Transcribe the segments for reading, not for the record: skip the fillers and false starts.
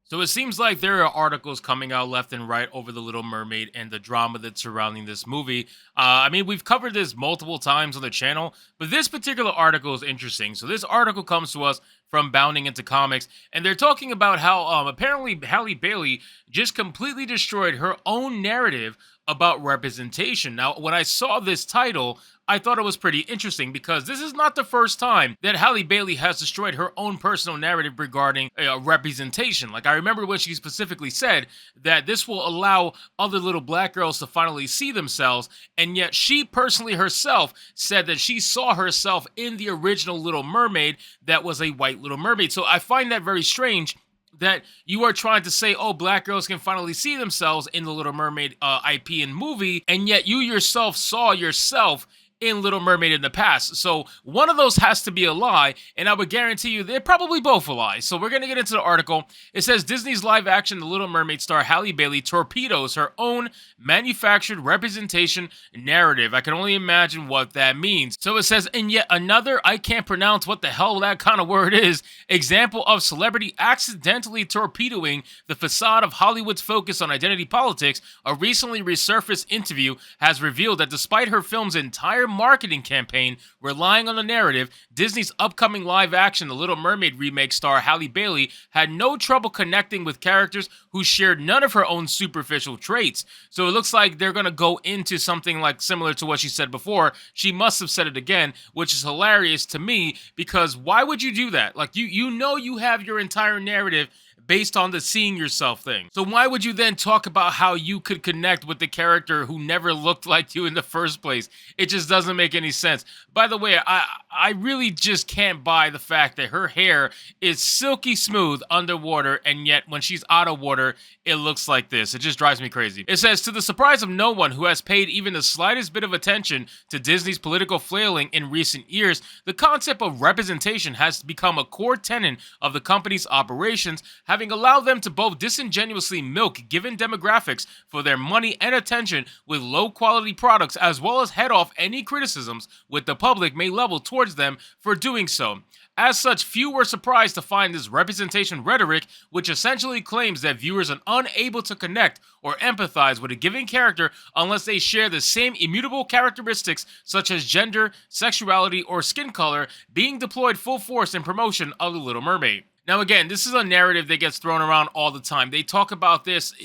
So it seems like there are articles coming out left and right over The Little Mermaid and the drama that's surrounding this movie. I mean, we've covered this multiple times on the channel, but this particular article is interesting. So this article comes to us from Bounding into Comics, and they're talking about how apparently Halle Bailey just completely destroyed her own narrative about representation. Now, when I saw this title, I thought it was pretty interesting because this is not the first time that Halle Bailey has destroyed her own personal narrative regarding representation. Like, I remember when she specifically said that this will allow other little black girls to finally see themselves, and yet she personally herself said that she saw herself in the original Little Mermaid that was a white Little Mermaid. So I find that very strange that you are trying to say, oh, black girls can finally see themselves in the Little Mermaid IP and movie, and yet you yourself saw yourself in Little Mermaid in the past. So one of those has to be a lie, and I would guarantee you they're probably both a lie. So we're going to get into the article. It says Disney's live action The Little Mermaid star Halle Bailey torpedoes her own manufactured representation narrative. I can only imagine what that means. So it says, in yet another, I can't pronounce what the hell that kind of word is, example of celebrity accidentally torpedoing the facade of Hollywood's focus on identity politics, a recently resurfaced interview has revealed that despite her film's entire marketing campaign relying on the narrative, Disney's upcoming live-action The Little Mermaid remake star Halle Bailey had no trouble connecting with characters who shared none of her own superficial traits. So it looks like they're going to go into something like similar to what she said before. She must have said it again, which is hilarious to me because why would you do that? Like, you know you have your entire narrative based on the seeing yourself thing. So why would you then talk about how you could connect with the character who never looked like you in the first place? It just doesn't make any sense. By the way, I really just can't buy the fact that her hair is silky smooth underwater, and yet when she's out of water, it looks like this. It just drives me crazy. It says, to the surprise of no one who has paid even the slightest bit of attention to Disney's political flailing in recent years, the concept of representation has become a core tenet of the company's operations, having allowed them to both disingenuously milk given demographics for their money and attention with low-quality products, as well as head off any criticisms with the public may level towards them for doing so. As such, few were surprised to find this representation rhetoric, which essentially claims that viewers are unable to connect or empathize with a given character unless they share the same immutable characteristics such as gender, sexuality, or skin color, being deployed full force in promotion of The Little Mermaid. Now, again, this is a narrative that gets thrown around all the time. They talk about this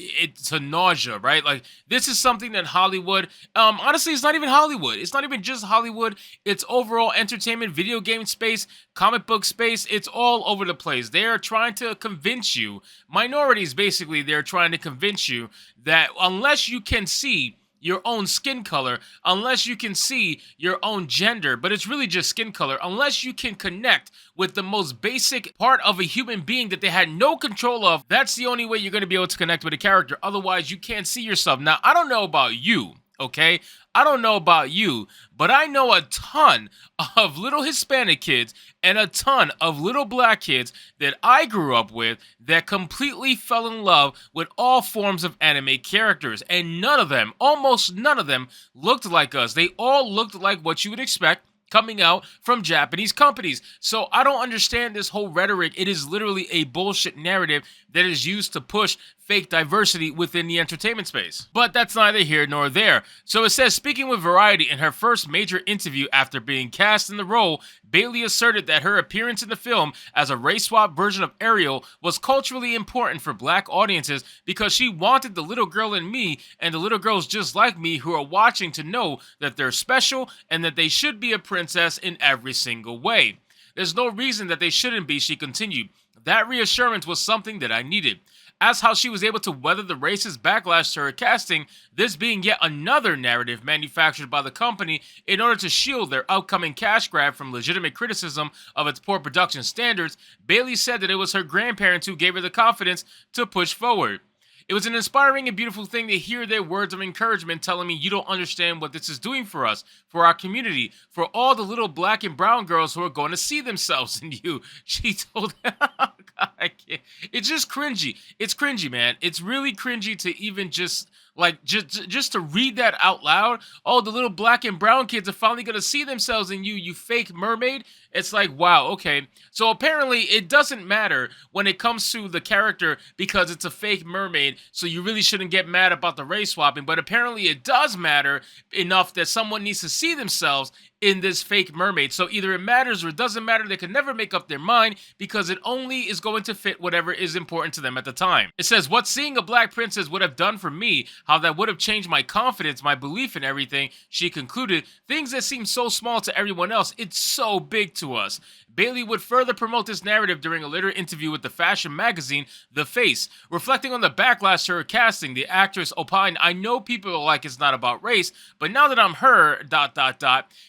to nausea, right? Like, this is something that Hollywood, honestly, it's not even Hollywood. It's not even just Hollywood. It's overall entertainment, video game space, comic book space. It's all over the place. They are trying to convince you, minorities basically, they're trying to convince you that unless you can see your own skin color, unless you can see your own gender, but it's really just skin color, unless you can connect with the most basic part of a human being that they had no control of, that's the only way you're going to be able to connect with a character. Otherwise, you can't see yourself. Now, I don't know about you, okay? I don't know about you, but I know a ton of little Hispanic kids and a ton of little black kids that I grew up with that completely fell in love with all forms of anime characters. And none of them, almost none of them, looked like us. They all looked like what you would expect coming out from Japanese companies. So I don't understand this whole rhetoric. It is literally a bullshit narrative that is used to push fake diversity within the entertainment space. But that's neither here nor there. So it says, speaking with Variety in her first major interview after being cast in the role, Bailey asserted that her appearance in the film as a race swap version of Ariel was culturally important for black audiences because she wanted the little girl in me and the little girls just like me who are watching to know that they're special and that they should be a princess in every single way. There's no reason that they shouldn't be, she continued. That reassurance was something that I needed. As how she was able to weather the racist backlash to her casting, this being yet another narrative manufactured by the company in order to shield their upcoming cash grab from legitimate criticism of its poor production standards, Bailey said that it was her grandparents who gave her the confidence to push forward. It was an inspiring and beautiful thing to hear their words of encouragement telling me you don't understand what this is doing for us, for our community, for all the little black and brown girls who are going to see themselves in you. She told them, oh God, I can't. It's just cringy. It's cringy, man. It's really cringy to even just Like just to read that out loud. Oh, the little black and brown kids are finally gonna see themselves in you, you fake mermaid. It's like, wow, okay. So apparently it doesn't matter when it comes to the character because it's a fake mermaid. So you really shouldn't get mad about the race swapping. But apparently it does matter enough that someone needs to see themselves in this fake mermaid. So either it matters or it doesn't matter. They can never make up their mind because it only is going to fit whatever is important to them at the time. It says, what seeing a black princess would have done for me, how that would have changed my confidence, my belief in everything. She concluded, things that seem so small to everyone else, it's so big to us. Bailey would further promote this narrative during a later interview with the fashion magazine The Face. Reflecting on the backlash to her casting, the actress opined, I know people are like it's not about race, but now that I'm her, ...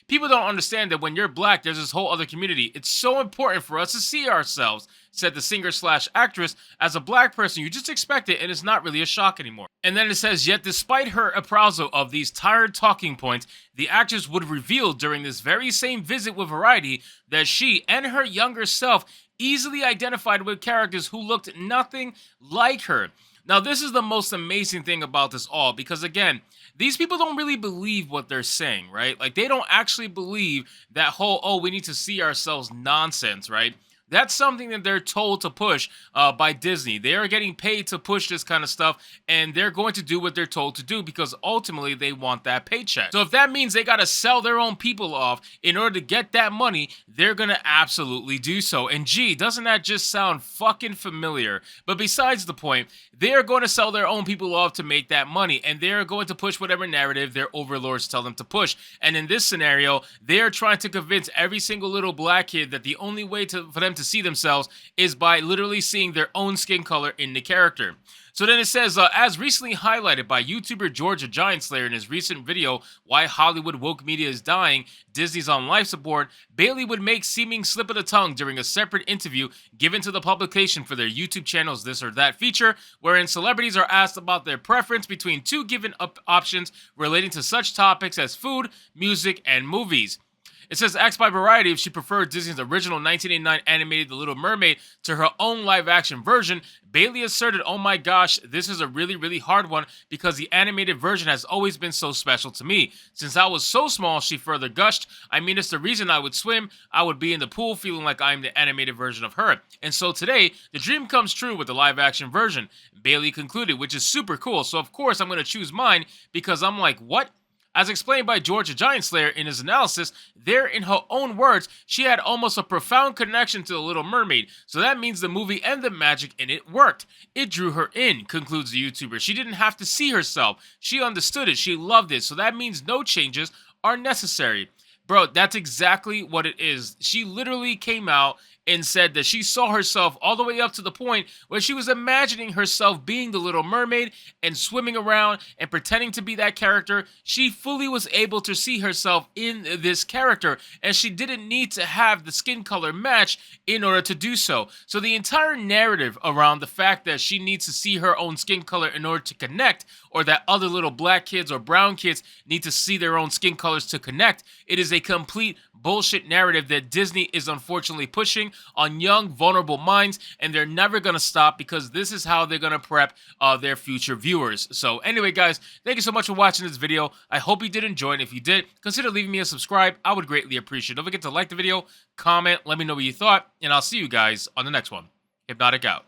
people don't understand that when you're black, there's this whole other community. It's so important for us to see ourselves, said the singer/actress. As a black person, you just expect it, and it's not really a shock anymore. And then it says, yet despite her appraisal of these tired talking points, the actress would reveal during this very same visit with Variety that she and her younger self easily identified with characters who looked nothing like her. Now, this is the most amazing thing about this all, because again, these people don't really believe what they're saying, right? Like, they don't actually believe that whole, oh, we need to see ourselves nonsense, right? That's something that they're told to push by Disney. They are getting paid to push this kind of stuff, and they're going to do what they're told to do because ultimately they want that paycheck. So if that means they got to sell their own people off in order to get that money, they're going to absolutely do so. And gee, doesn't that just sound fucking familiar? But besides the point, they are going to sell their own people off to make that money, and they're going to push whatever narrative their overlords tell them to push. And in this scenario, they're trying to convince every single little black kid that the only way for them to see themselves is by literally seeing their own skin color in the character. So then it says, as recently highlighted by YouTuber Georgia Giant Slayer in his recent video, Why Hollywood Woke Media is Dying, Disney's on Life Support, Bailey would make seeming slip of the tongue during a separate interview given to the publication for their YouTube channel's This or That feature, wherein celebrities are asked about their preference between two given options relating to such topics as food, music, and movies. It says, asked by Variety if she preferred Disney's original 1989 animated The Little Mermaid to her own live-action version, Bailey asserted, oh my gosh, this is a really, really hard one because the animated version has always been so special to me. Since I was so small, she further gushed, I mean, it's the reason I would swim. I would be in the pool feeling like I'm the animated version of her. And so today, the dream comes true with the live-action version, Bailey concluded, which is super cool. So of course, I'm going to choose mine because I'm like, what? As explained by Georgia Giant Slayer in his analysis, there in her own words, she had almost a profound connection to The Little Mermaid, so that means the movie and the magic in it worked. It drew her in, concludes the YouTuber. She didn't have to see herself. She understood it. She loved it, so that means no changes are necessary. Bro, that's exactly what it is. She literally came out and said that she saw herself all the way up to the point where she was imagining herself being the Little Mermaid and swimming around and pretending to be that character. She fully was able to see herself in this character, and she didn't need to have the skin color match in order to do so. So the entire narrative around the fact that she needs to see her own skin color in order to connect, or that other little black kids or brown kids need to see their own skin colors to connect, it is a complete bullshit narrative that Disney is unfortunately pushing on young, vulnerable minds, and they're never going to stop because this is how they're going to prep their future viewers. So anyway, guys, thank you so much for watching this video. I hope you did enjoy, and if you did, consider leaving me a subscribe. I would greatly appreciate it. Don't forget to like the video, comment, let me know what you thought, and I'll see you guys on the next one. Hypnotic out.